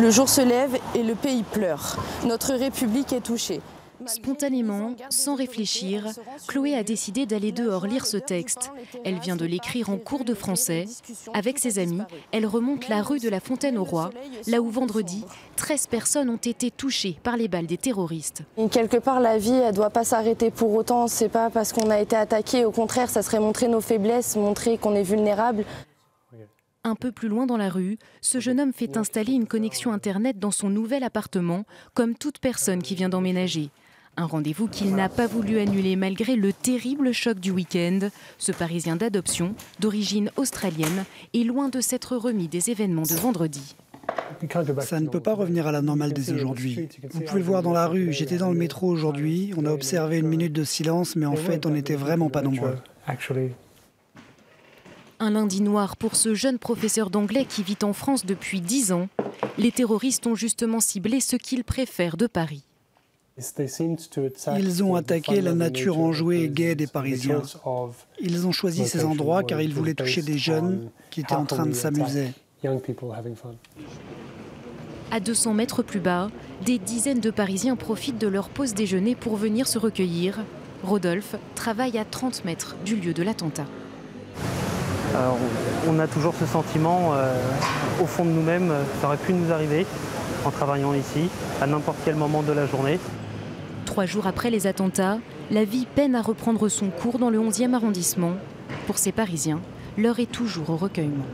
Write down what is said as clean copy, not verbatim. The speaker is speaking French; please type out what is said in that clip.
Le jour se lève et le pays pleure. Notre République est touchée. Spontanément, sans réfléchir, Chloé a décidé d'aller dehors lire ce texte. Elle vient de l'écrire en cours de français. Avec ses amis, elle remonte la rue de la Fontaine-au-Roi, là où vendredi, 13 personnes ont été touchées par les balles des terroristes. Et quelque part, la vie, elle ne doit pas s'arrêter pour autant. C'est pas parce qu'on a été attaqué. Au contraire, ça serait montrer nos faiblesses, montrer qu'on est vulnérable. Un peu plus loin dans la rue, ce jeune homme fait installer une connexion Internet dans son nouvel appartement, comme toute personne qui vient d'emménager. Un rendez-vous qu'il n'a pas voulu annuler malgré le terrible choc du week-end. Ce Parisien d'adoption, d'origine australienne, est loin de s'être remis des événements de vendredi. Ça ne peut pas revenir à la normale dès aujourd'hui. Vous pouvez le voir dans la rue, j'étais dans le métro aujourd'hui, on a observé une minute de silence, mais en fait on n'était vraiment pas nombreux. Un lundi noir pour ce jeune professeur d'anglais qui vit en France depuis 10 ans. Les terroristes ont justement ciblé ce qu'ils préfèrent de Paris. Ils ont attaqué la nature enjouée et gaie des Parisiens. Ils ont choisi ces endroits car ils voulaient toucher des jeunes qui étaient en train de s'amuser. À 200 mètres plus bas, des dizaines de Parisiens profitent de leur pause déjeuner pour venir se recueillir. Rodolphe travaille à 30 mètres du lieu de l'attentat. On a toujours ce sentiment, au fond de nous-mêmes, ça aurait pu nous arriver en travaillant ici, à n'importe quel moment de la journée. 3 jours après les attentats, la vie peine à reprendre son cours dans le 11e arrondissement. Pour ces Parisiens, l'heure est toujours au recueillement.